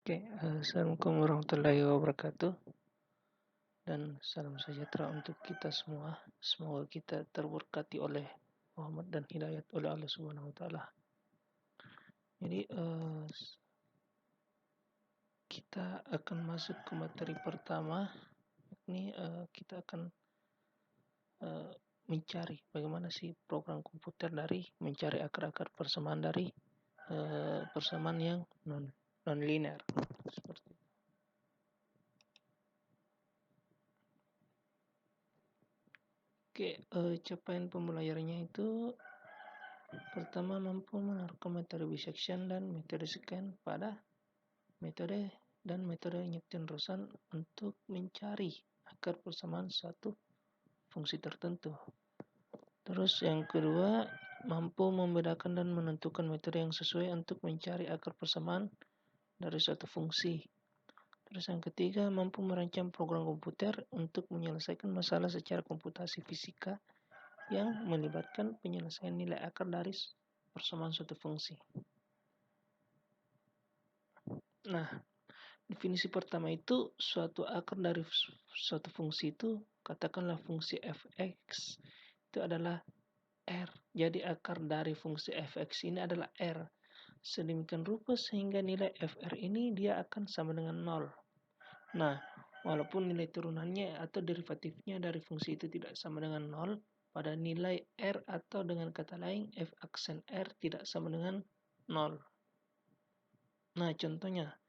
Assalamualaikum warahmatullahi wabarakatuh dan salam sejahtera untuk kita semua. Semoga kita terberkati oleh rahmat dan hidayat oleh Allah Subhanahu wa taala. Jadi kita akan masuk ke materi pertama. Ini kita akan mencari bagaimana sih program komputer dari mencari akar-akar persamaan dari persamaan yang non linear. Seperti itu. Capaian pembelajarannya itu pertama, mampu menerapkan metode bisection dan metode scan pada metode Newton-Raphson untuk mencari akar persamaan suatu fungsi tertentu. Terus yang kedua, mampu membedakan dan menentukan metode yang sesuai untuk mencari akar persamaan dari suatu fungsi. Terus yang ketiga, mampu merancang program komputer untuk menyelesaikan masalah secara komputasi fisika yang melibatkan penyelesaian nilai akar dari persamaan suatu fungsi. Nah, definisi pertama itu suatu akar dari suatu fungsi itu, katakanlah fungsi fx itu adalah r. Jadi akar dari fungsi fx ini adalah r. Sedemikian rupa sehingga nilai fr ini dia akan sama dengan 0. Nah, walaupun nilai turunannya atau derivatifnya dari fungsi itu tidak sama dengan 0, pada nilai r atau dengan kata lain f aksen r tidak sama dengan 0. Nah, contohnya,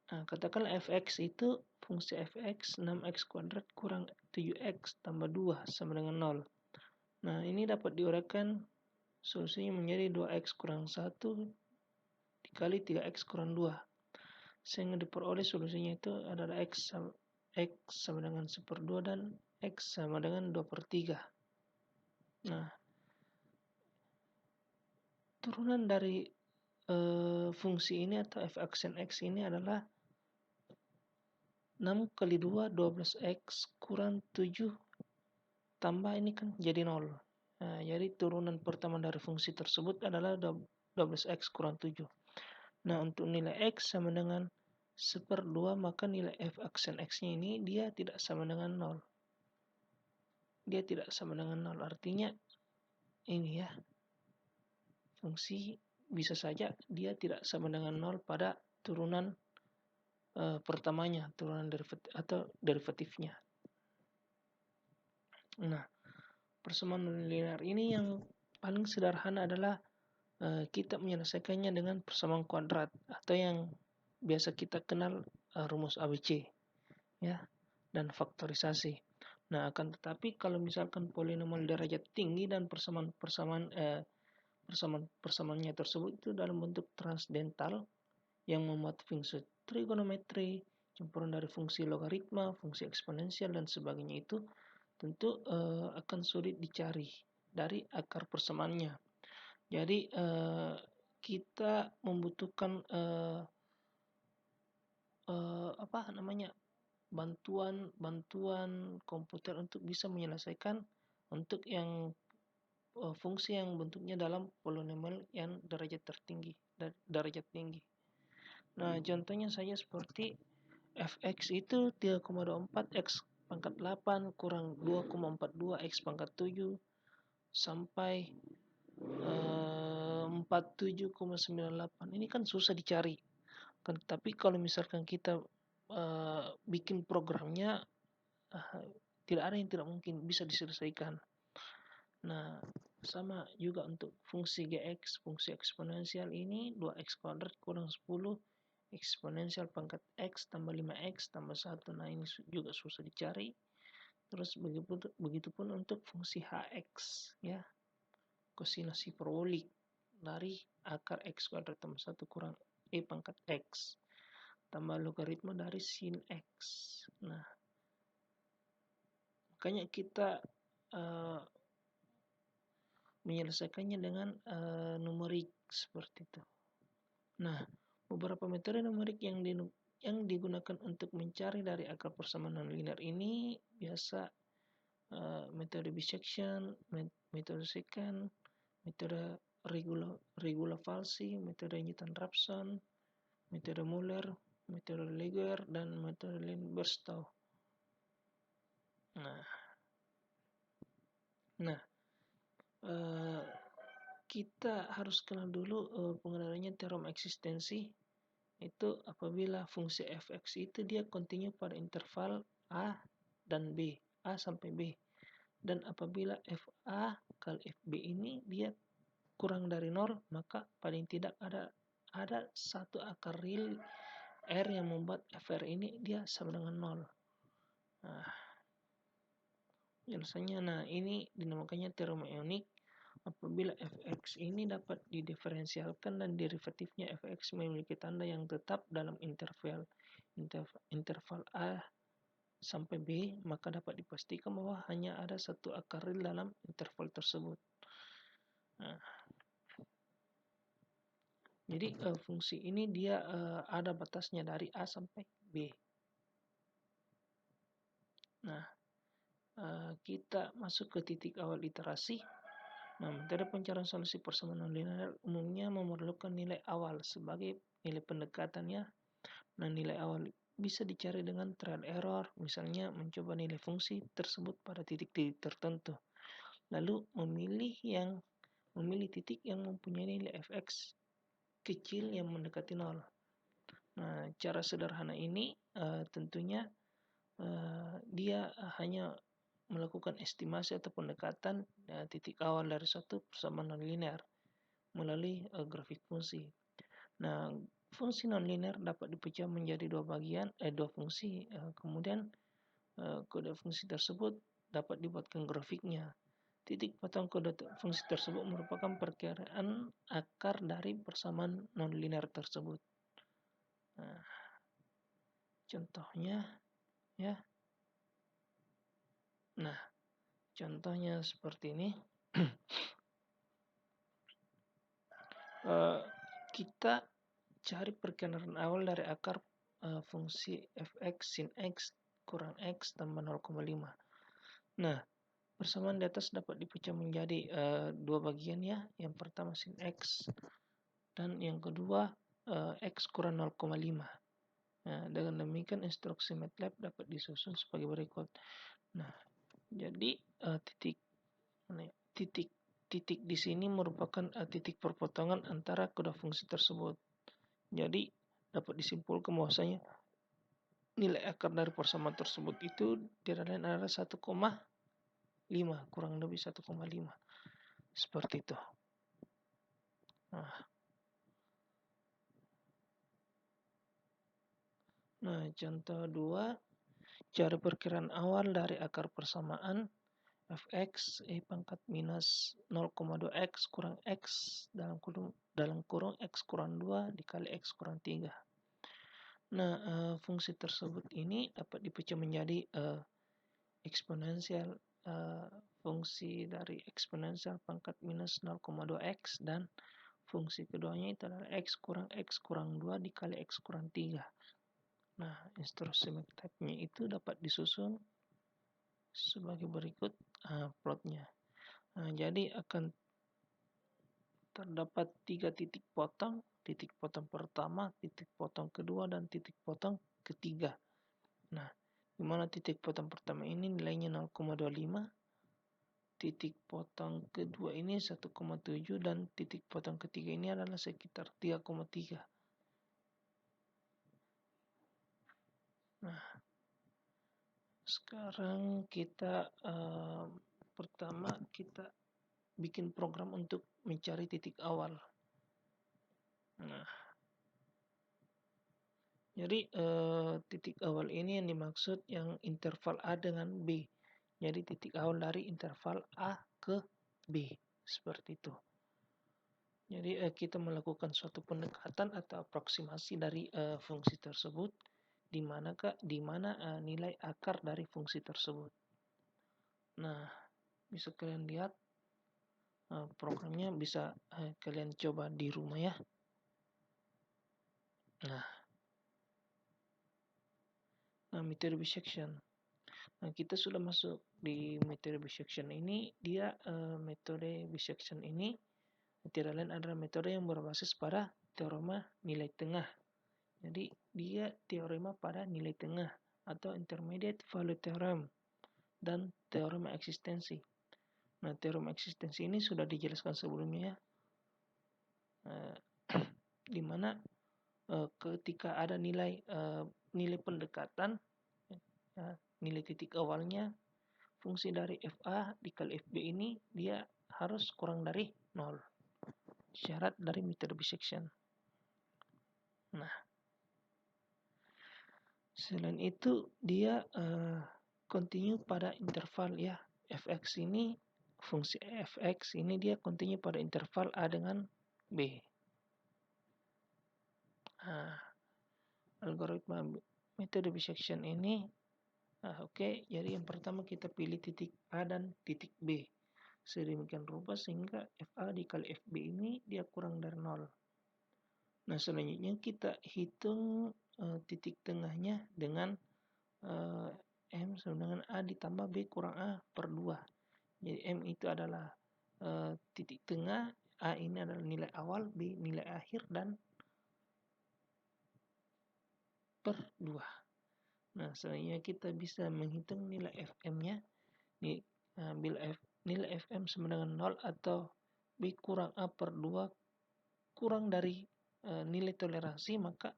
katakanlah fx itu fungsi fx 6x kuadrat kurang 7x tambah 2 sama dengan 0. Nah, ini dapat diuraikan solusinya menjadi 2x kurang 1 dikali 3x kurang 2. Sehingga diperoleh solusinya itu adalah x sama dengan 1/2 dan x sama dengan 2/3. Nah, turunan dari fungsi ini atau f aksen x ini adalah 6 kali 2 12x kurang 7 tambah ini kan jadi 0. Nah, jadi turunan pertama dari fungsi tersebut adalah 12x kurang 7. Nah, untuk nilai x sama dengan 1/2, maka nilai f aksen x-nya ini dia tidak sama dengan 0. Dia tidak sama dengan 0. Artinya ini ya, fungsi bisa saja dia tidak sama dengan 0 pada turunan pertamanya, turunan derivatifnya. Nah, persamaan linear ini yang paling sederhana adalah kita menyelesaikannya dengan persamaan kuadrat atau yang biasa kita kenal rumus ABC, ya, dan faktorisasi. Nah, akan tetapi kalau misalkan polinomial derajat tinggi dan persamaannya tersebut itu dalam bentuk transdental yang memuat fungsi trigonometri, campuran dari fungsi logaritma, fungsi eksponensial dan sebagainya, itu tentu akan sulit dicari dari akar persamaannya. Jadi kita membutuhkan bantuan komputer untuk bisa menyelesaikan untuk yang fungsi yang bentuknya dalam polinomial yang derajat tinggi. Nah, contohnya saja seperti fx itu 3,24 x pangkat 8 kurang 2,42 x pangkat 7 sampai 47,98. Ini kan susah dicari. Kan, tapi kalau misalkan kita bikin programnya, tidak ada yang tidak mungkin bisa diselesaikan. Nah, sama juga untuk fungsi gx, fungsi eksponensial ini 2x kuadrat kurang 10 eksponensial pangkat x tambah 5x tambah 1. Nah, ini juga susah dicari. Terus begitupun untuk fungsi hx, ya, kosinus hiperbolik dari akar x kuadrat tambah 1 kurang e pangkat x tambah logaritma dari sin x. Nah, makanya kita menyelesaikannya dengan numerik seperti itu. Nah, beberapa metode numerik yang digunakan untuk mencari dari akar persamaan nonlinear ini biasa metode bisection, metode secant, metode regula falsi, metode Newton-Raphson, metode Muller, metode Laguerre, dan metode Lin-Berstow. Nah, kita harus kenal dulu pengenalannya teorem eksistensi. Itu apabila fungsi fx itu dia kontinu pada interval a dan b, a sampai b. Dan apabila fa kali fb ini dia kurang dari 0, maka paling tidak ada satu akar real r yang membuat fr ini dia sama dengan 0. Nah, biasanya ini dinamakannya teorem ionik. Apabila fx ini dapat didiferensialkan dan derivatifnya fx memiliki tanda yang tetap dalam interval a sampai b, maka dapat dipastikan bahwa hanya ada satu akar real dalam interval tersebut. Nah, jadi fungsi ini dia ada batasnya dari a sampai b. Nah, kita masuk ke titik awal iterasi. Nah, metode pencarian solusi persamaan nonlinear umumnya memerlukan nilai awal sebagai nilai pendekatannya. Nah, nilai awal bisa dicari dengan trial error, misalnya mencoba nilai fungsi tersebut pada titik-titik tertentu. Lalu memilih titik yang mempunyai nilai fx kecil yang mendekati 0. Nah, cara sederhana ini tentunya dia hanya melakukan estimasi atau pendekatan titik awal dari suatu persamaan nonlinear melalui grafik fungsi. Nah, fungsi nonlinear dapat dipecah menjadi dua fungsi. Kemudian kode fungsi tersebut dapat dibuatkan grafiknya. Titik potong kode fungsi tersebut merupakan perkiraan akar dari persamaan nonlinear tersebut. Nah, contohnya ya. Nah, contohnya seperti ini. Kita cari perkiraan awal dari akar fungsi fx sin x kurang x tambah 0,5. Nah, persamaan di atas dapat dipecah menjadi dua bagian ya. Yang pertama sin x dan yang kedua x kurang 0,5. Nah, dengan demikian instruksi MATLAB dapat disusun sebagai berikut. Nah, jadi titik di sini merupakan titik perpotongan antara kedua fungsi tersebut. Jadi dapat disimpulkan bahwasanya nilai akar dari persamaan tersebut itu tidak lain adalah 1,5, kurang lebih 1,5. Seperti itu. Nah, contoh 2, cari perkiraan awal dari akar persamaan fx pangkat minus 0,2x kurang x dalam kurung x kurang 2 dikali x kurang 3. Nah, fungsi tersebut ini dapat dipecah menjadi eksponensial, fungsi dari eksponensial pangkat minus 0,2x dan fungsi keduanya itu adalah x kurang 2 dikali x kurang 3. Nah, instruksi MATLAB-nya itu dapat disusun sebagai berikut plotnya. Nah, jadi akan terdapat 3 titik potong pertama, titik potong kedua, dan titik potong ketiga. Nah, di mana titik potong pertama ini nilainya 0,25, titik potong kedua ini 1,7, dan titik potong ketiga ini adalah sekitar 3,3. Nah, sekarang kita pertama kita bikin program untuk mencari titik awal. Nah, jadi titik awal ini yang dimaksud yang interval A dengan B. Jadi titik awal dari interval A ke B. Seperti itu. Jadi kita melakukan suatu pendekatan atau aproksimasi dari fungsi tersebut, di mana nilai akar dari fungsi tersebut. Nah, bisa kalian lihat programnya, bisa kalian coba di rumah ya. Nah, metode bisection. Nah, kita sudah masuk di metode bisection ini. Dia metode bisection ini tidak lain adalah metode yang berbasis pada teorema nilai tengah. Jadi dia teorema pada nilai tengah atau intermediate value theorem dan teorema eksistensi. Nah, teorema eksistensi ini sudah dijelaskan sebelumnya ya, di mana ketika ada nilai pendekatan, nilai titik awalnya fungsi dari FA dikali FB ini dia harus kurang dari 0. Syarat dari metode bisection. Nah, selain itu dia continue pada interval ya. Fx ini, fungsi fx ini dia continue pada interval A dengan B. Nah, algoritma metode bisection ini oke, jadi yang pertama kita pilih titik A dan titik B. Sedemikian rupa sehingga FA dikali FB ini dia kurang dari 0. Nah, selanjutnya kita hitung titik tengahnya dengan M sama dengan A ditambah B kurang A per 2. Jadi M itu adalah titik tengah, A ini adalah nilai awal, B nilai akhir, dan per 2. Nah, selanjutnya kita bisa menghitung nilai FM-nya. Bila nilai FM sama dengan 0 atau B kurang A per 2 kurang dari nilai toleransi, maka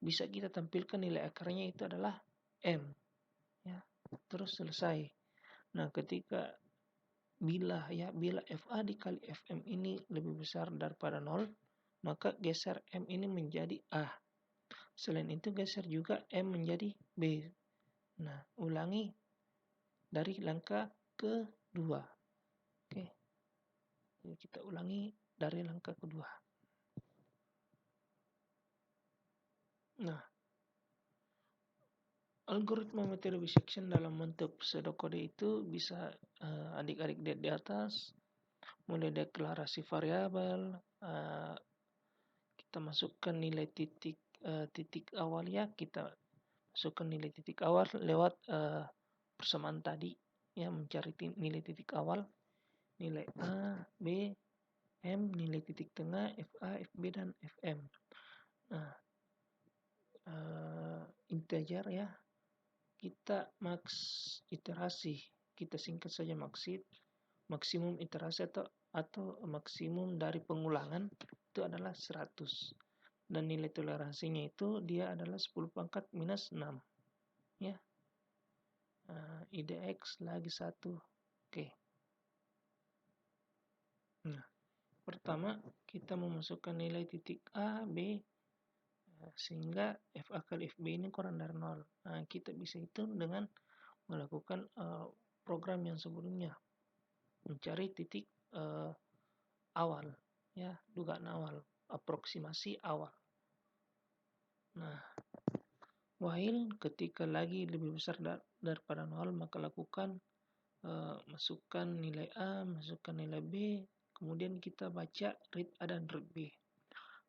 bisa kita tampilkan nilai akarnya itu adalah M. Ya, terus selesai. Nah, bila FA dikali FM ini lebih besar daripada 0, maka geser M ini menjadi A. Selain itu geser juga M menjadi B. Nah, ulangi dari langkah kedua. Oke. Jadi kita ulangi dari langkah kedua. Nah, algoritma metode bisection dalam bentuk pseudokode itu bisa adik-adik lihat di atas, mulai deklarasi variabel, kita masukkan nilai titik awal ya, kita masukkan nilai titik awal lewat persamaan tadi ya, mencari nilai titik awal, nilai A, B, M, nilai titik tengah, FA, FB, dan FM. Nah, integer ya, kita max iterasi, kita singkat saja maksid, maksimum iterasi atau maksimum dari pengulangan itu adalah 100. Dan nilai toleransinya itu dia adalah 10 pangkat minus 6. Ya. IDX lagi 1. Oke. Nah, pertama kita memasukkan nilai titik A, B, sehingga FA kali FB ini kurang dari 0. Nah, kita bisa hitung dengan melakukan program yang sebelumnya. Mencari titik awal. Ya, dugaan awal. Aproksimasi awal. Nah, while ketika lagi lebih besar daripada 0, maka lakukan masukkan nilai A, masukkan nilai B, kemudian kita baca read A dan read B.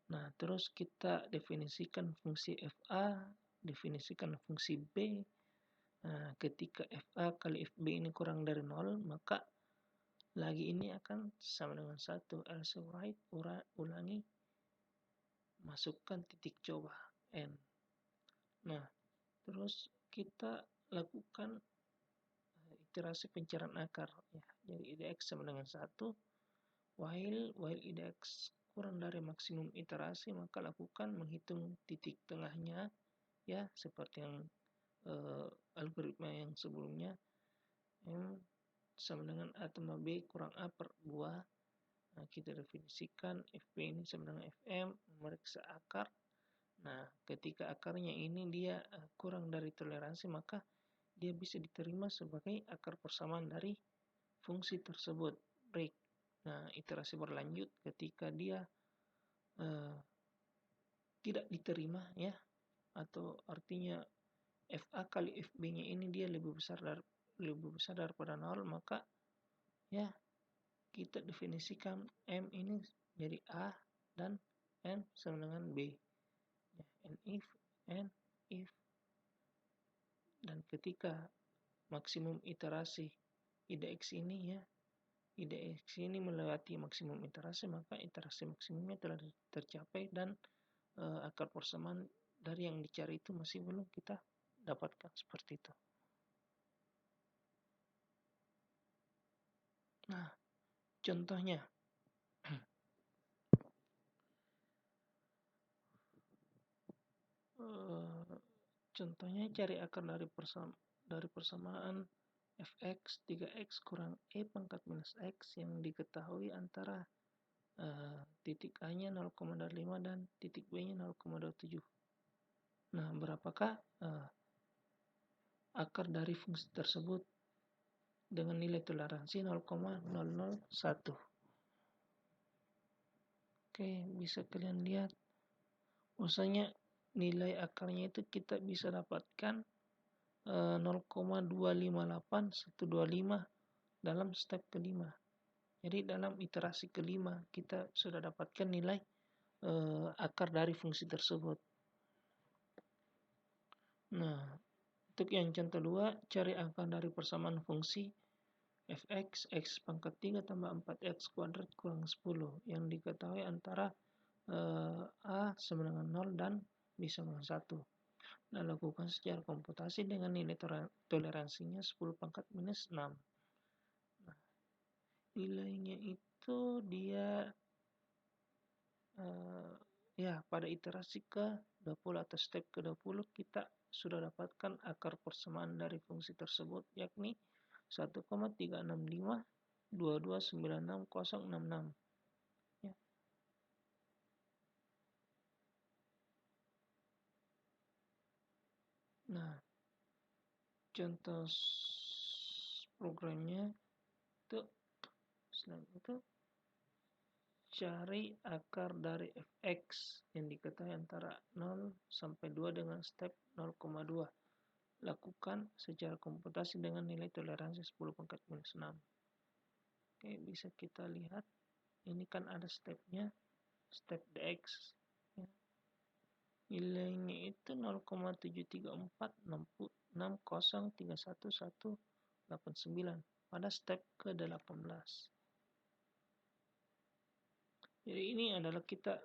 Nah, terus kita definisikan fungsi FA, definisikan fungsi B. Nah, ketika FA kali FB ini kurang dari 0, maka lagi ini akan sama dengan 1. Else write, ulangi, masukkan titik coba N. Nah, terus kita lakukan iterasi pencarian akar ya. Jadi IDX sama dengan 1. While IDX kurang dari maksimum iterasi, maka lakukan menghitung titik tengahnya ya, seperti yang algoritma yang sebelumnya. M sama dengan A tambah B kurang A per 2. Nah, kita definisikan FP ini sama dengan FM, memeriksa akar. Nah, ketika akarnya ini dia kurang dari toleransi, maka dia bisa diterima sebagai akar persamaan dari fungsi tersebut, break. Nah, iterasi berlanjut ketika dia tidak diterima ya, atau artinya FA kali FB-nya ini dia lebih besar daripada 0, maka ya kita definisikan M ini jadi A dan N sama dengan B. Ya, N if dan ketika maksimum iterasi IDX ini ya, IDX ini melewati maksimum iterasi, maka iterasi maksimumnya telah tercapai dan akar persamaan dari yang dicari itu masih belum kita dapatkan seperti itu. Nah, contohnya contohnya cari akar dari persamaan fx 3x kurang e pangkat minus x yang diketahui antara titik A-nya 0,25 dan titik B-nya 0,27. Nah, berapakah akar dari fungsi tersebut dengan nilai toleransi 0,001? Oke, bisa kalian lihat. Maksudnya nilai akarnya itu kita bisa dapatkan 0,258125 dalam step kelima. Jadi dalam iterasi kelima kita sudah dapatkan nilai akar dari fungsi tersebut. Nah, untuk yang contoh 2, cari akar dari persamaan fungsi fx x pangkat 3 tambah 4x kuadrat kurang 10 yang diketahui antara A sama dengan 0 dan B sama dengan 1. Nah, lakukan secara komputasi dengan nilai toleransinya 10 pangkat minus 6. Nah, nilainya itu dia ya pada iterasi ke-20 atau step ke-20 kita sudah dapatkan akar persamaan dari fungsi tersebut, yakni 1,3652296,066. Ya. Nah, contoh programnya itu selain itu cari akar dari fx yang diketahui antara 0 sampai 2 dengan step 0,2. Lakukan secara komputasi dengan nilai toleransi 10 pangkat minus 6. Oke, bisa kita lihat. Ini kan ada stepnya, step dx. Ya. Nilainya itu 0,73460311189 pada step ke-18. Jadi ini adalah kita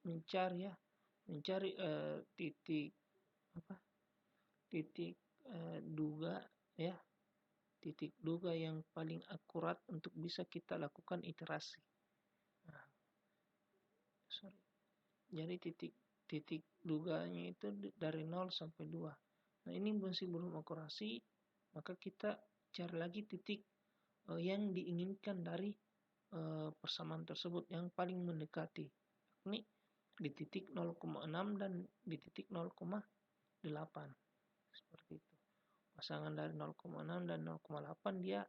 mencari titik duga ya, titik duga yang paling akurat untuk bisa kita lakukan iterasi. Nah, jadi titik duganya itu dari 0 sampai 2. Nah, ini masih belum akurasi, maka kita cari lagi titik yang diinginkan dari persamaan tersebut yang paling mendekati. Ini di titik 0,6 dan di titik 0,8. Seperti itu. Pasangan dari 0,6 dan 0,8 dia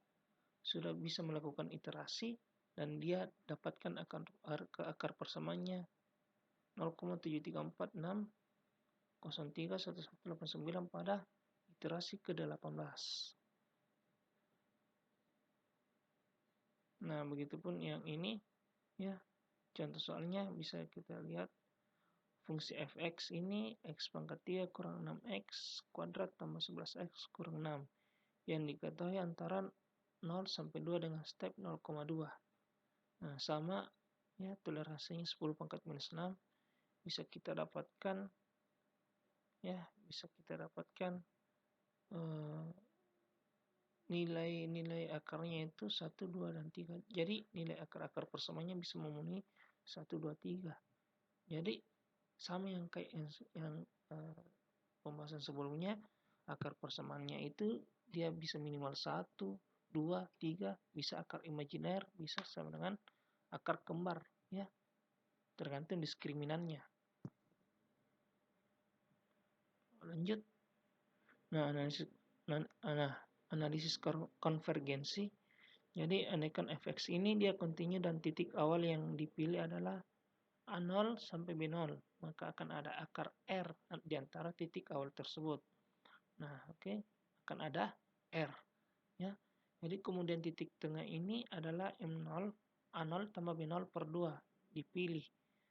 sudah bisa melakukan iterasi dan dia dapatkan akar persamaannya 0,73460311189 pada iterasi ke-18. Nah, begitupun yang ini ya. Contoh soalnya bisa kita lihat fungsi fx ini x pangkat 3 kurang 6x kuadrat tambah 11x kurang 6 yang diketahui antara 0 sampai 2 dengan step 0,2. Nah, sama ya, toleransinya 10 pangkat minus 6 bisa kita dapatkan nilai akarnya itu 1, 2, dan 3. Jadi nilai akar-akar persamaannya bisa memenuhi 1, 2, 3. Jadi sama yang kayak yang pembahasan sebelumnya, akar persamaannya itu dia bisa minimal 1, 2, 3, bisa akar imajiner, bisa sama dengan akar kembar ya. Tergantung diskriminannya. Lanjut. Nah, analisis konvergensi. Jadi andaikan fx ini dia kontinu dan titik awal yang dipilih adalah A0 sampai B0, maka akan ada akar R di antara titik awal tersebut. Nah, oke, akan ada R ya. Jadi kemudian titik tengah ini adalah M0, A0 tambah B0 per 2 dipilih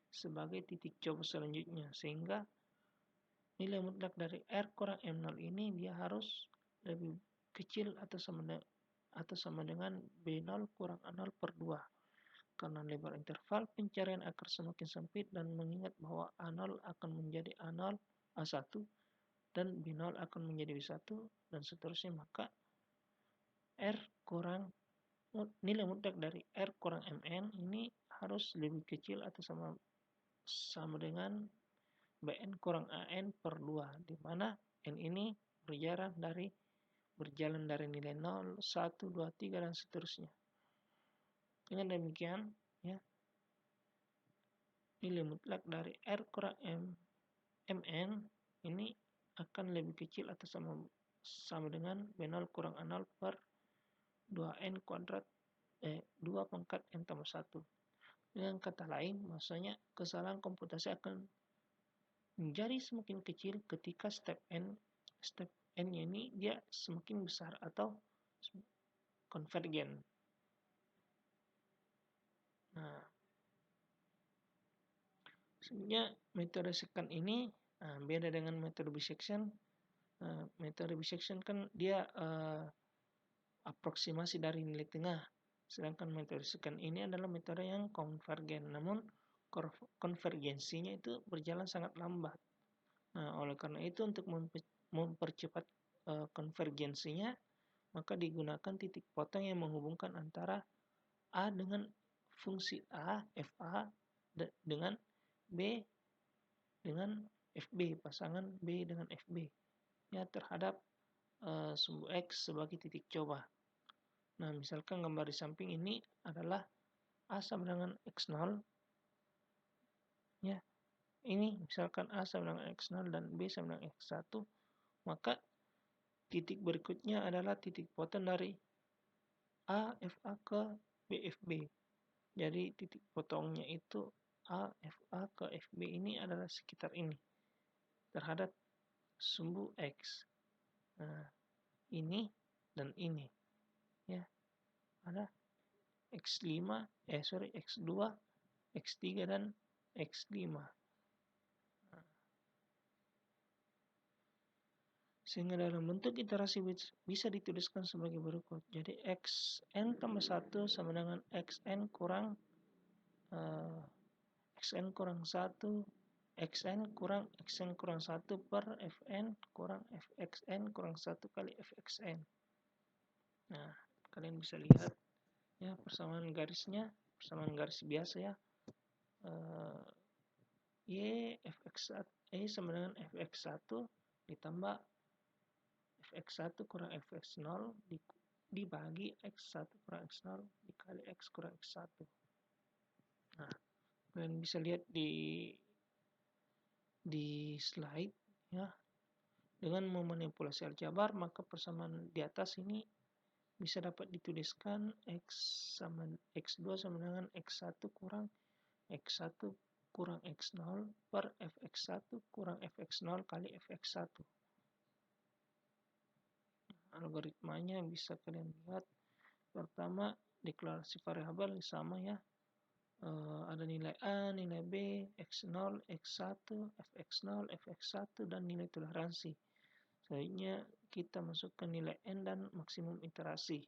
sebagai titik coba selanjutnya, sehingga nilai mutlak dari R kurang M0 ini dia harus lebih kecil atau sama dengan B0 kurang A0 per 2. Karena lebar interval pencarian akar semakin sempit dan mengingat bahwa A0 A0 akan menjadi A0, A1, dan B0 akan menjadi B1, dan seterusnya. Maka R kurang nilai mutlak dari R kurang Mn ini harus lebih kecil atau sama dengan Bn kurang An per 2, di mana N ini berjalan dari nilai 0, 1, 2, 3, dan seterusnya. Dengan demikian, ya, nilai mutlak dari R kurang Mn ini akan lebih kecil atau sama dengan B0 kurang A0 per 2N kuadrat 2 pangkat N tambah 1. Dengan kata lain, maksudnya kesalahan komputasi akan menjadi semakin kecil ketika step N-nya ini dia semakin besar atau konvergen. Nah, sebenarnya metode secant ini beda dengan metode bisection. Metode bisection kan dia aproksimasi dari nilai tengah, sedangkan metode secant ini adalah metode yang konvergen, namun konvergensinya itu berjalan sangat lambat. Nah, oleh karena itu untuk mempercepat konvergensinya, maka digunakan titik potong yang menghubungkan antara A dengan fungsi A, FA, dengan B dengan FB, pasangan B dengan FB, ya, terhadap sumbu X sebagai titik coba. Nah, misalkan gambar di samping ini adalah A sama dengan X0, ya. Ini misalkan A sama dengan X0 dan B sama dengan X1, maka titik berikutnya adalah titik potong dari A FA ke B FB. Jadi titik potongnya itu A FA ke FB ini adalah sekitar ini terhadap sumbu X. Nah, ini dan ini, ya, ada X2, X3 dan X5. Sehingga dalam bentuk iterasi bisa dituliskan sebagai berikut. Jadi Xn tambah 1 sama dengan Xn kurang 1, Xn kurang 1 per Fn kurang Fxn kurang 1 kali Fxn. Nah, kalian bisa lihat, ya, persamaan garisnya, persamaan garis biasa, ya. Y Fx1 sama dengan Fx1 ditambah Fx1 kurang Fx0 dibagi X1 kurang X0 dikali X kurang X1. Nah, kalian bisa lihat di slide, ya. Dengan memanipulasi aljabar, maka persamaan di atas ini bisa dapat dituliskan X2 sama dengan X1 kurang X1 kurang X0 per Fx1 kurang Fx0 kali Fx1. Algoritmanya bisa kalian lihat. Pertama, deklarasi variabel sama, ya. Ada nilai A, nilai B, X0, X1, Fx0, Fx1, dan nilai toleransi. Selanjutnya kita masukkan nilai N dan maksimum iterasi.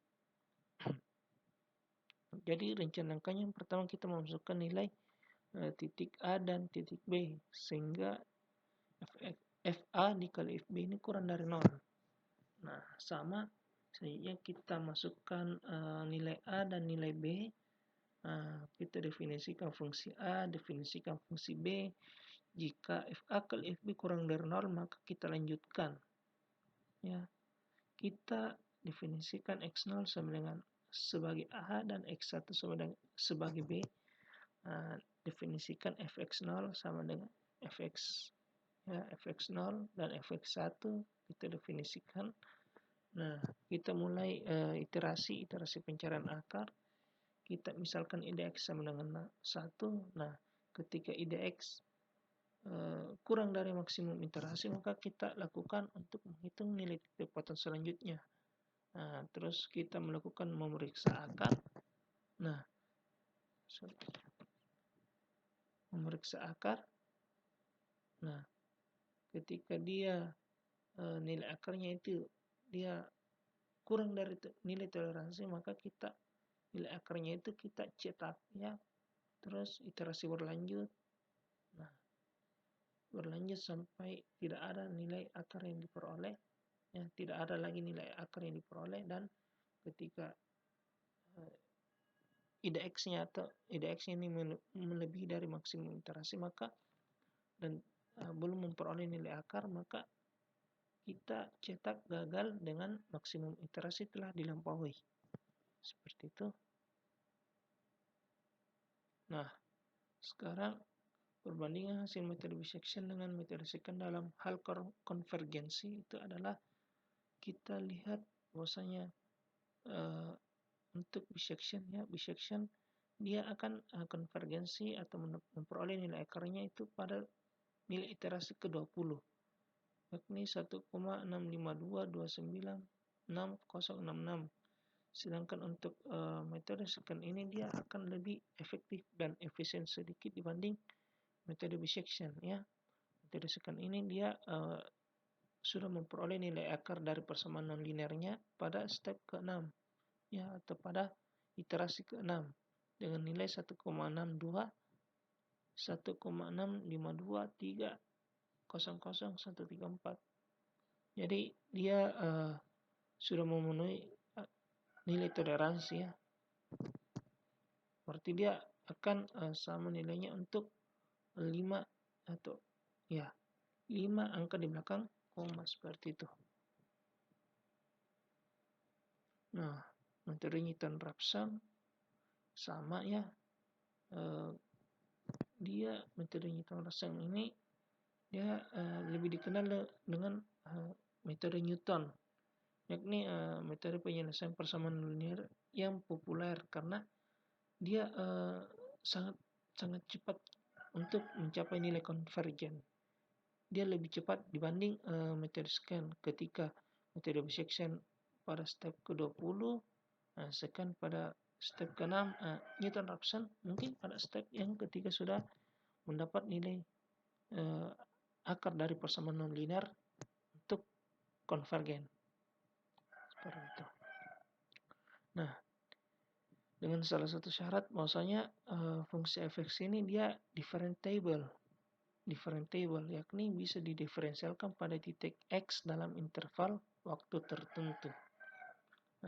Jadi rencanakan yang pertama kita memasukkan nilai titik A dan titik B, sehingga FA dikali FB ini kurang dari 0. Nah, sama selanjutnya kita masukkan nilai A dan nilai B. Kita definisikan fungsi A, definisikan fungsi B. Jika FA kali FB kurang dari 0, maka kita lanjutkan, ya. Kita definisikan X0 sama dengan sebagai A dan X1 sama dengan sebagai B. Definisikan Fx0 sama dengan Fx, ya, Fx0 dan Fx1 kita definisikan. Nah, kita mulai iterasi pencarian akar. Kita misalkan IDX sama dengan 1. Nah, ketika IDX kurang dari maksimum iterasi, maka kita lakukan untuk menghitung nilai titik potong selanjutnya. Nah, terus kita melakukan memeriksa akar. Nah, memeriksa akar. Nah, ketika dia nilai akarnya itu dia kurang dari nilai toleransi, maka nilai akarnya itu kita cetak, ya. Terus iterasi berlanjut. Nah, berlanjut sampai tidak ada nilai akar yang diperoleh, ya, tidak ada lagi nilai akar yang diperoleh, dan ketika IDX-nya atau IDX ini melebihi dari maksimum iterasi maka dan belum memperoleh nilai akar, maka kita cetak gagal dengan maksimum iterasi telah dilampaui. Seperti itu. Nah, sekarang perbandingan hasil metode bisection dengan metode second dalam hal konvergensi itu adalah kita lihat bahwasanya untuk bisection, ya, bisection dia akan konvergensi atau memperoleh nilai akarnya itu pada nilai iterasi ke-20, yakni 1,652296066. Sedangkan untuk metode second ini dia akan lebih efektif dan efisien sedikit dibanding metode bisection, ya. Metode second ini dia sudah memperoleh nilai akar dari persamaan nonlinearnya pada step ke-6, ya, atau pada iterasi ke-6 dengan nilai 1,62523000134. Jadi dia sudah memenuhi nilai toleransi, ya. Berarti dia akan sama nilainya untuk 5 atau ya 5 angka di belakang koma, seperti itu. Nah, metode Newton-Raphson sama, ya. Dia metode Newton-Raphson ini dia lebih dikenal dengan metode Newton, yakni metode penyelesaian persamaan linear yang populer karena dia sangat cepat untuk mencapai nilai konvergen. Dia lebih cepat dibanding metode second. Ketika metode bisection pada step ke-20, second pada step ke-6, Newton-Raphson mungkin pada step yang ketiga sudah mendapat nilai akar dari persamaan nonlinear untuk konvergen. Seperti itu. Nah, dengan salah satu syarat bahwasanya fungsi fx ini dia differentiable, yakni bisa didiferensialkan pada titik x dalam interval waktu tertentu.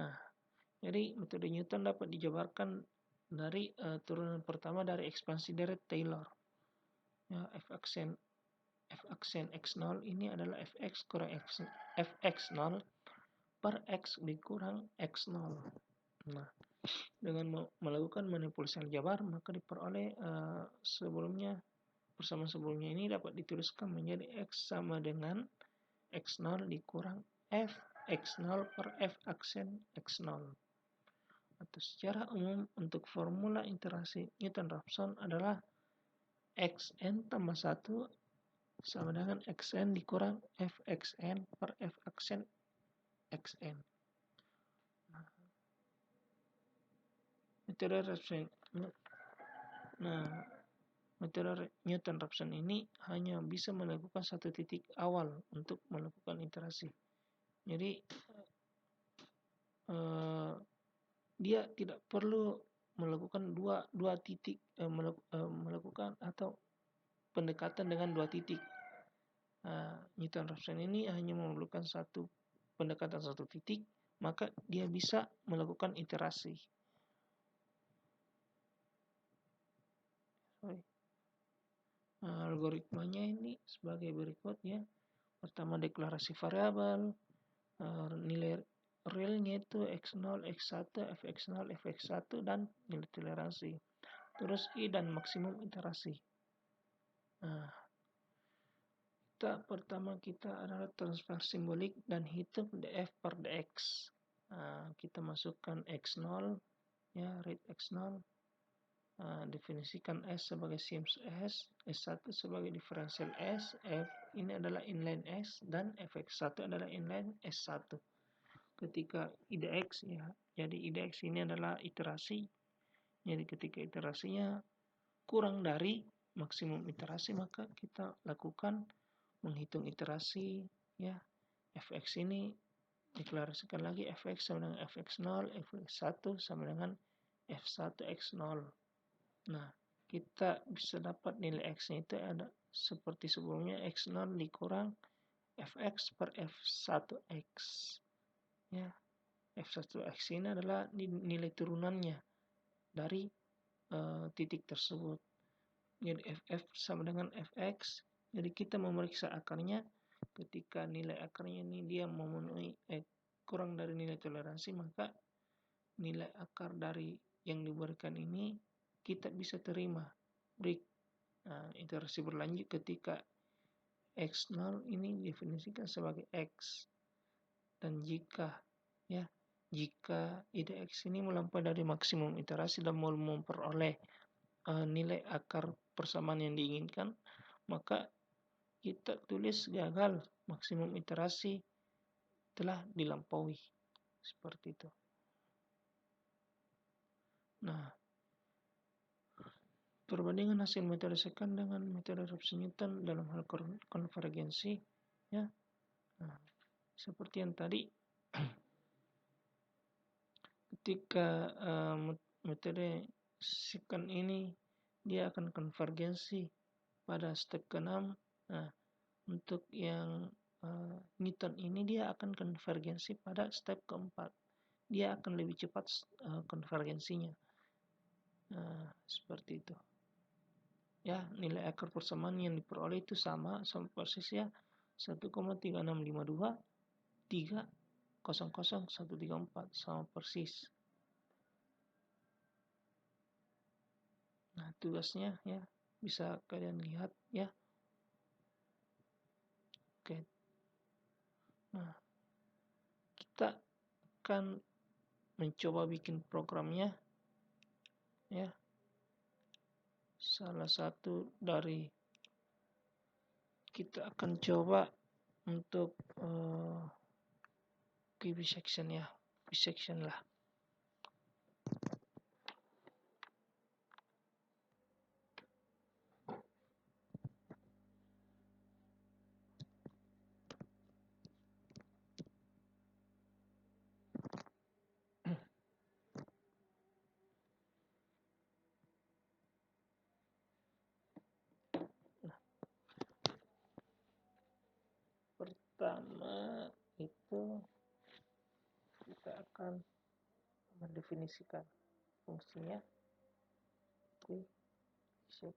Nah, jadi metode Newton dapat dijabarkan dari turunan pertama dari ekspansi deret Taylor. Ya, f aksen x0 ini adalah fx kurang fx0 per x dikurang x0. Nah, dengan melakukan manipulasi aljabar maka diperoleh persamaan sebelumnya ini dapat dituliskan menjadi x sama dengan x0 dikurang f x0 per f aksen x0. Atau secara umum untuk formula iterasi Newton-Raphson adalah xn tambah 1 sama dengan xn dikurang fxn per f aksen xn. Metode Newton-Raphson ini hanya bisa melakukan satu titik awal untuk melakukan iterasi. Jadi dia tidak perlu melakukan dua titik, melakukan atau pendekatan dengan dua titik. Newton-Raphson ini hanya memerlukan pendekatan satu titik, maka dia bisa melakukan iterasi. Algoritmanya ini sebagai berikut, ya. Pertama, deklarasi variabel, nilai realnya itu x0, x1, fx0, fx1 dan nilai toleransi. Terus I dan maksimum iterasi. Nah, pertama kita adalah transfer simbolik dan hitung df per dx. Kita masukkan x0, ya, read x0. Definisikan S sebagai Sims S, S1 sebagai diferensial S, F ini adalah inline S, dan Fx1 adalah inline S1. Ketika IDX, ya, jadi IDX ini adalah iterasi. Jadi ketika iterasinya kurang dari maksimum iterasi, maka kita lakukan menghitung iterasi, ya. Fx ini deklarasikan lagi Fx sama dengan Fx0, Fx1 sama dengan F1 X0. Nah, kita bisa dapat nilai X-nya itu ada seperti sebelumnya X0 dikurang Fx per F1x. Ya, F1x ini adalah nilai turunannya dari titik tersebut. Jadi Ff sama dengan Fx. Jadi kita memeriksa akarnya. Ketika nilai akarnya ini dia memenuhi kurang dari nilai toleransi, maka nilai akar dari yang diberikan ini kita bisa terima break. Nah, iterasi berlanjut ketika X0 ini definisikan sebagai X, dan jika IDX ini melampaui dari maksimum iterasi dan mau memperoleh nilai akar persamaan yang diinginkan, maka kita tulis gagal, maksimum iterasi telah dilampaui. Seperti itu. Nah, perbandingan hasil metode second dengan metode Robson-Newton dalam hal konvergensi, ya. Nah, seperti yang tadi, ketika metode second ini dia akan konvergensi pada step ke-6. Nah, untuk yang Newton ini dia akan konvergensi pada step ke-4. Dia akan lebih cepat konvergensinya. Nah, seperti itu. Ya, nilai akar persamaan yang diperoleh itu sama persis ya, 1,3652 3000134 sama persis. Nah, tugasnya ya bisa kalian lihat ya. Oke. Nah, kita akan mencoba bikin programnya ya. Salah satu dari kita akan coba untuk vivisection ya, vivisection lah. Nah, pertama itu kita akan mendefinisikan fungsinya vivisection.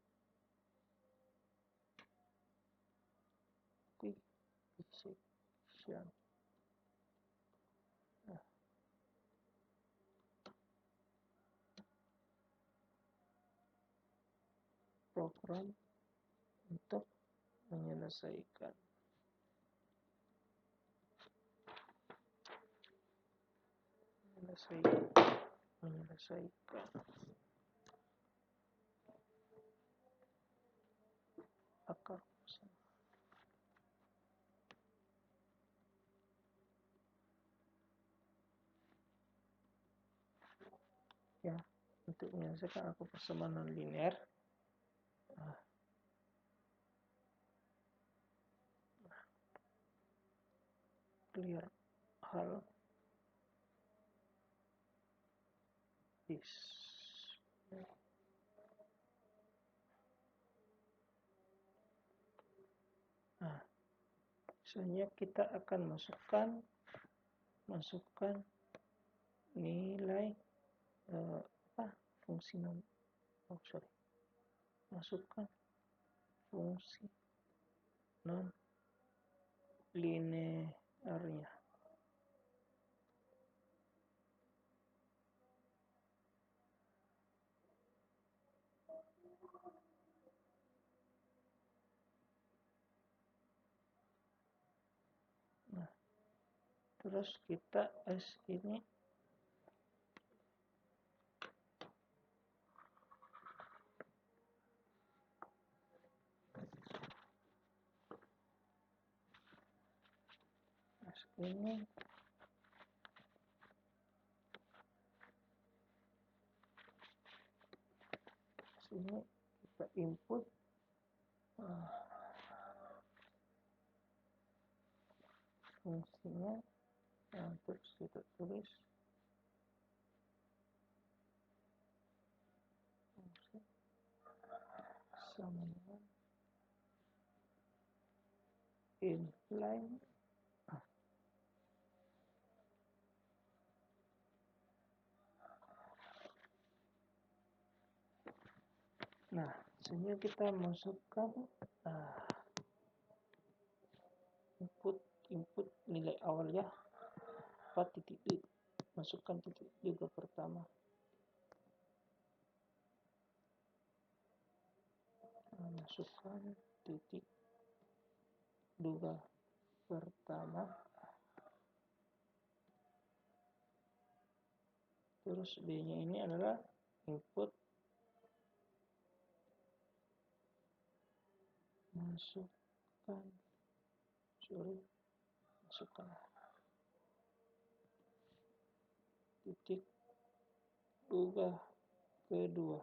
Nah, program untuk menyelesaikan akar persamaan. Ya, untuk menyelesaikan akar persamaan linear. Nah, clear hal this. Nah, selanjutnya kita akan masukkan nilai fungsi masukkan fungsi non linearnya. Nah, terus kita S ini sini kita input fungsinya, terus kita tulis fungsi sama dengan inline. Nah, sehingga kita masukkan input nilai awal ya, 4.2, masukkan titik juga pertama. Masukkan titik duga pertama, terus B nya ini adalah input, masukkan titik duga kedua.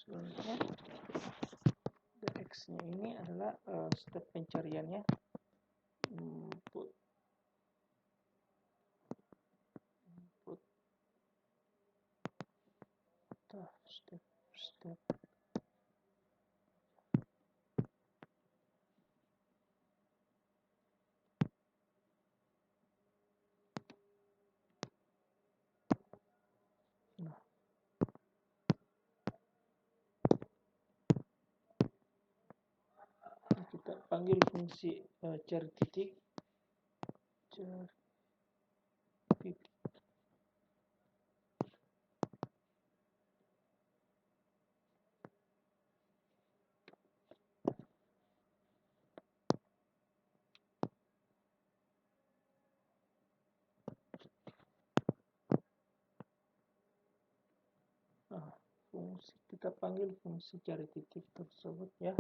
Selanjutnya X nya ini adalah step pencariannya, input step. Nah, kita panggil fungsi cari titik. Kita panggil fungsi cari titik tersebut ya.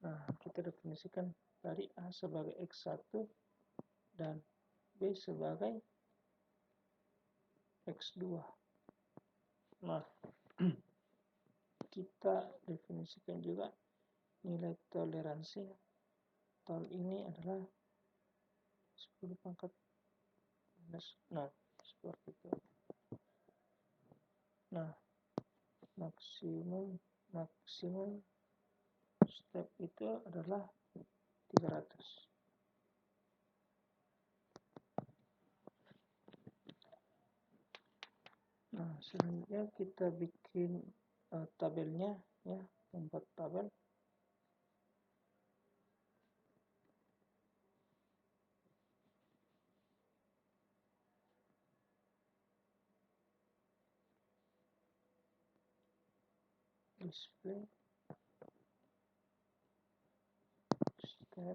Nah, kita definisikan tadi A sebagai X1 dan B sebagai X2. Nah, kita definisikan juga nilai toleransi. Tol ini adalah 10 pangkat minus 0, seperti itu. Nah, maksimum step itu adalah 300. Nah, selanjutnya kita bikin tabelnya ya, membuat tabel. Display step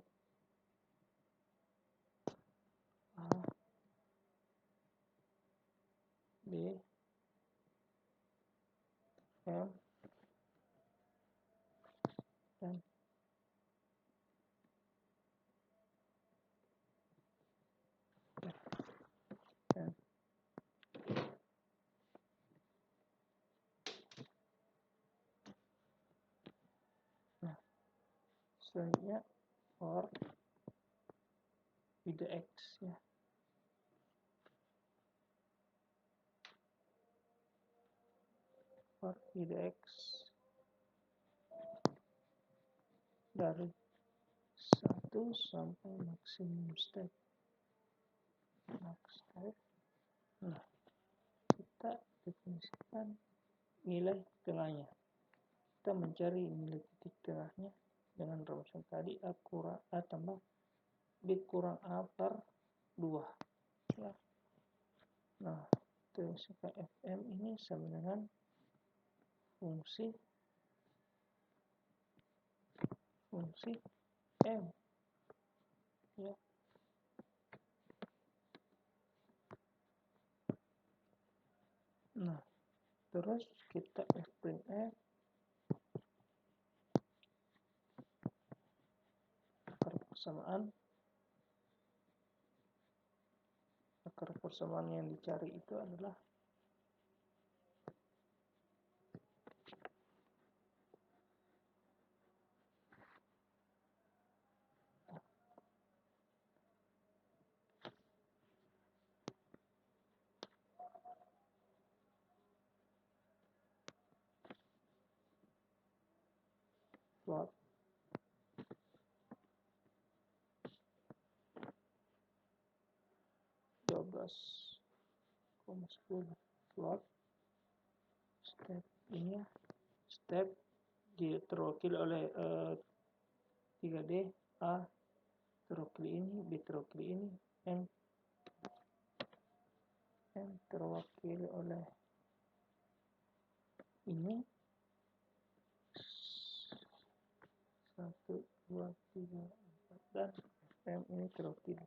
A, B, M, dan N. Nah, selanjutnya for ide X ya. For ide X dari 1 sampai maksimum step. Nah, kita definisikan nilai tengahnya. Kita mencari nilai titik tengahnya dengan rumusan tadi, A kurang A tambah B kurang A per 2 ya. Nah, terus Fm ini sama dengan fungsi M ya. Nah, terus kita fprintf akar persamaan yang dicari itu adalah float 12,10 float. Step ini ya, step terwakili oleh 3D, A terwakili ini, B terwakili ini, M terwakili oleh ini, 1, 2, 3, 4, dan M ini terwakili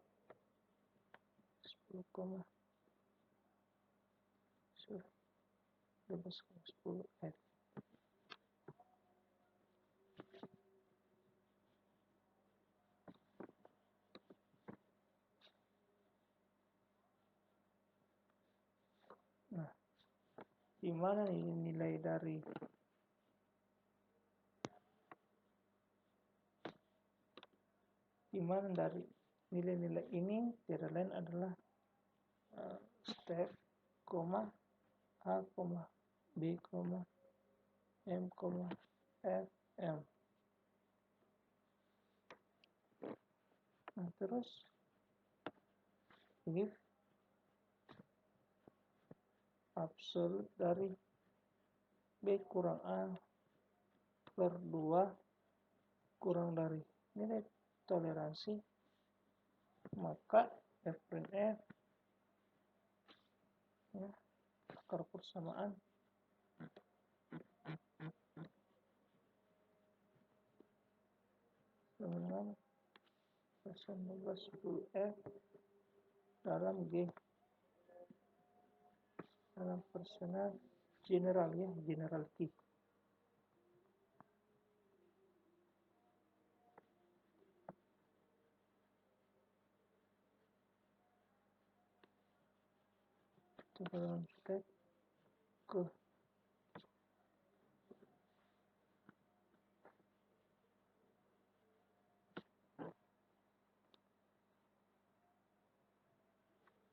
12,10 F. Nah, di mana nilai dari nilai-nilai ini tidak lain adalah step, A, B, M, F, M. Nah, terus if absolut dari B kurang A per 2 kurang dari nilai toleransi, maka F print F ya, akar persamaan dengan persen 12 F dalam G dalam personal general ya, general key. Kita lanjutkan ke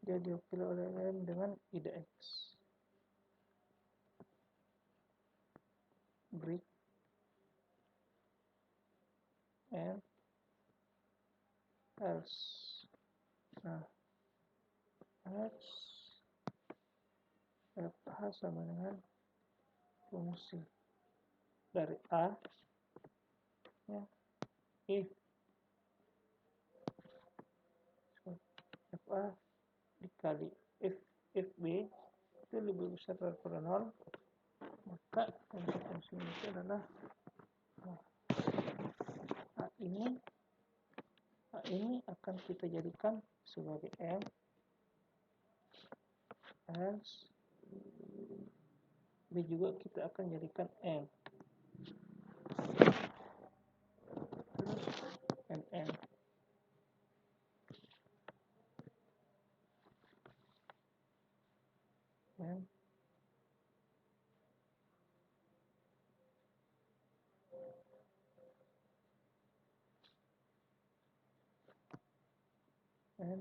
dia diwakili oleh M dengan IDX break and else. Nah, else FH sama dengan fungsi dari A ya, if FA dikali FB itu lebih besar daripada 0, maka konsekuensi itu adalah A ini akan kita jadikan sebagai M, else B juga kita akan jadikan M, terus MM. M M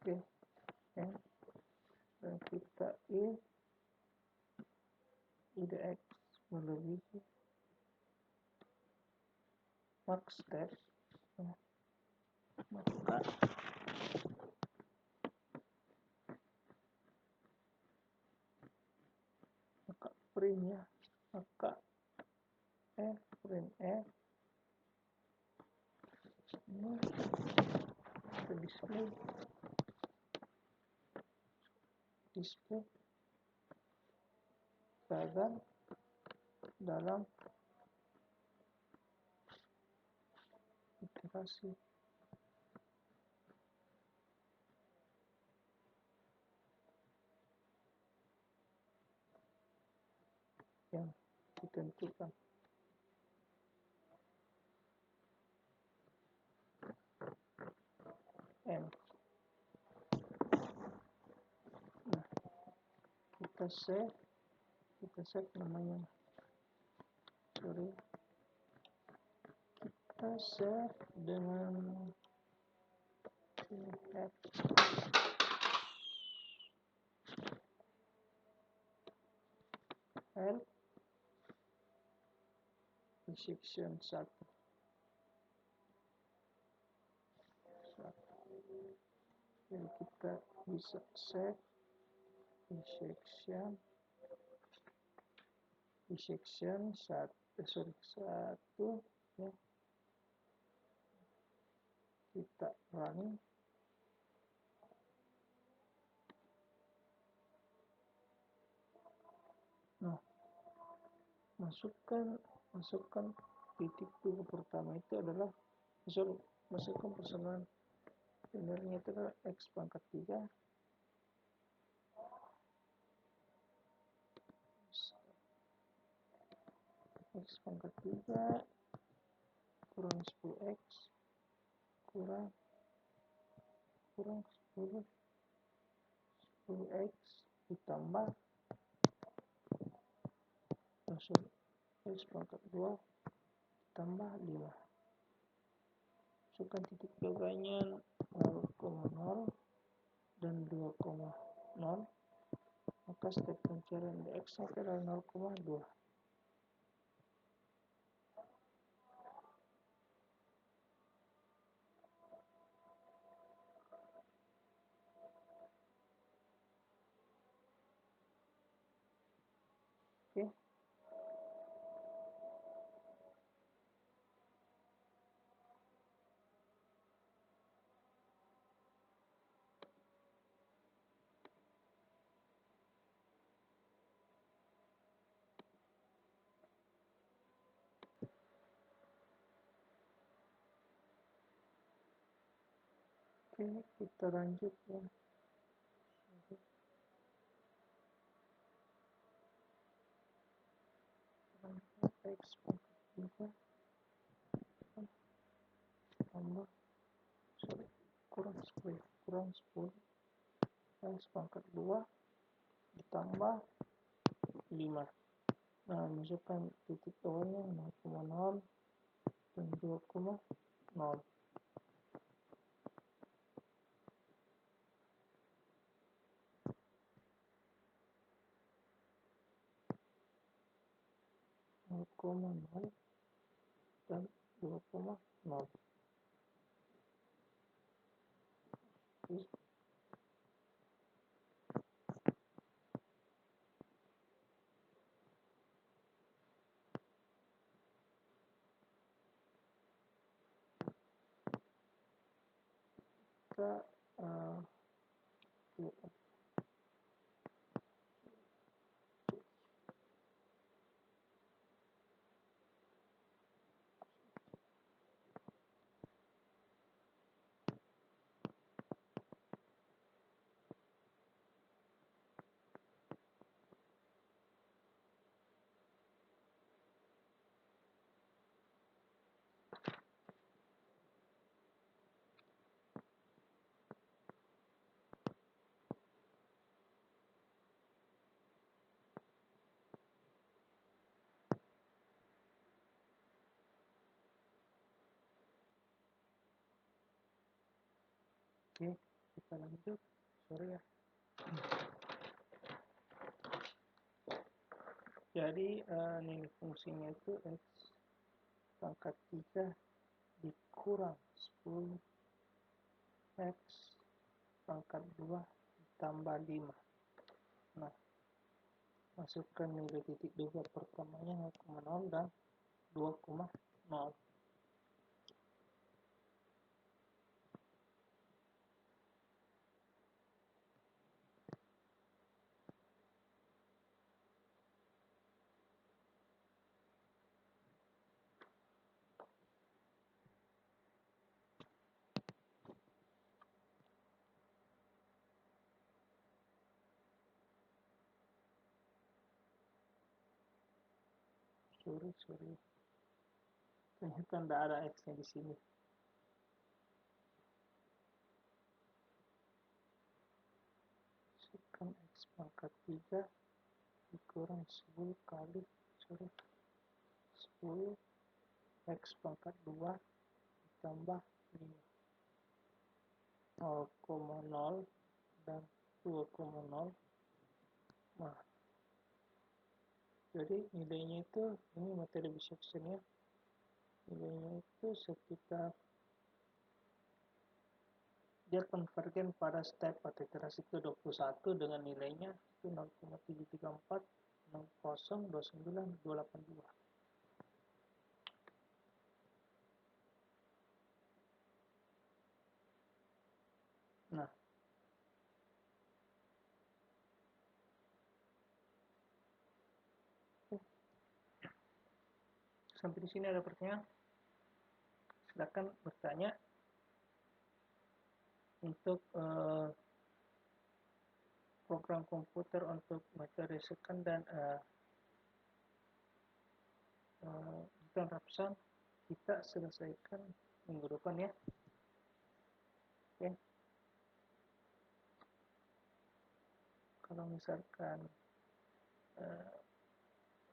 oke M dan kita IDX melebihi max step, maka print ya, maka F print F ini kita display gagal dalam iterasi yang ditentukan. kita save namanya, kita save dengan help di section 1. Jadi kita bisa save di section 1 ya. Kita run. Nah, masukkan titik dua pertama itu adalah masukkan persamaan linearnya itu adalah x pangkat 3 kurang 10x kurang 10x ditambah x pangkat 2 tambah 5. Masukkan titik doganya 0,0 dan 2,0, maka step pencarian dx adalah 0,2. Oke. Oke, kita lanjut ya. X pangkat 3 tambah kurang 10 x pangkat 2 ditambah 5. Nah, masukkan titik awalnya 0,0 dan 2,0. 0,0 dan 2,0. Kita Oke, kita lanjut. Sorry ya. Jadi nilai fungsinya itu x pangkat 3 dikurang 10 x pangkat 2 tambah 5. Nah, masukkan nilai titik 2 pertamanya 0,0 dan 2,0. Sorry. Ternyata tidak ada x-nya di sini. Masukkan x pangkat 3 dikurang 10 kali 10 X pangkat 2 ditambah 5 0,0 dan 2,0. Nah, jadi nilainya itu, ini materi bisection ya, nilainya itu sekitar, dia konvergen pada step atau iterasi ke-21 dengan nilainya itu 0,734 0,029282. Nah, sampai di sini ada pertanyaan? Silakan bertanya. Untuk program komputer untuk materi second dan Bukan Rapsan kita selesaikan minggu depan ya. Oke. Kalau misalkan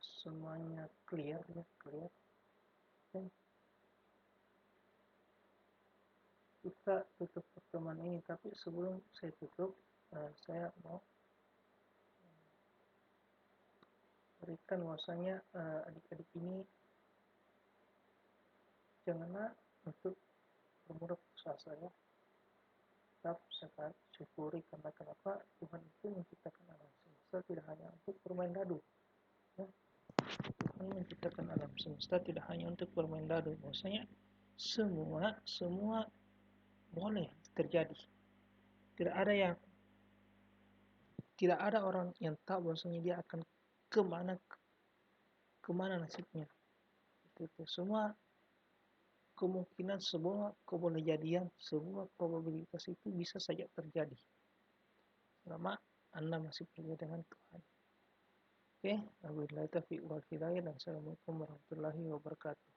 semuanya clear ya, clear. Oke. Kita tutup pertemuan ini, tapi sebelum saya tutup, saya mau berikan bahwasanya adik-adik ini janganlah untuk bermudah putus asa ya. Tetap syukuri, karena kenapa Tuhan itu menciptakan alam semesta tidak hanya untuk bermain dadu ya. Tuhan menciptakan alam semesta tidak hanya untuk bermain dadu, maksudnya semua boleh terjadi. Tidak ada orang yang tahu bahwasanya dia akan kemana nasibnya. Itu semua kemungkinan, semua kebolehjadian, semua probabilitas itu bisa saja terjadi selama Anda masih percaya dengan Tuhan. Oke, wabillahi taufiq wal hidayah, dan assalamualaikum warahmatullahi wabarakatuh.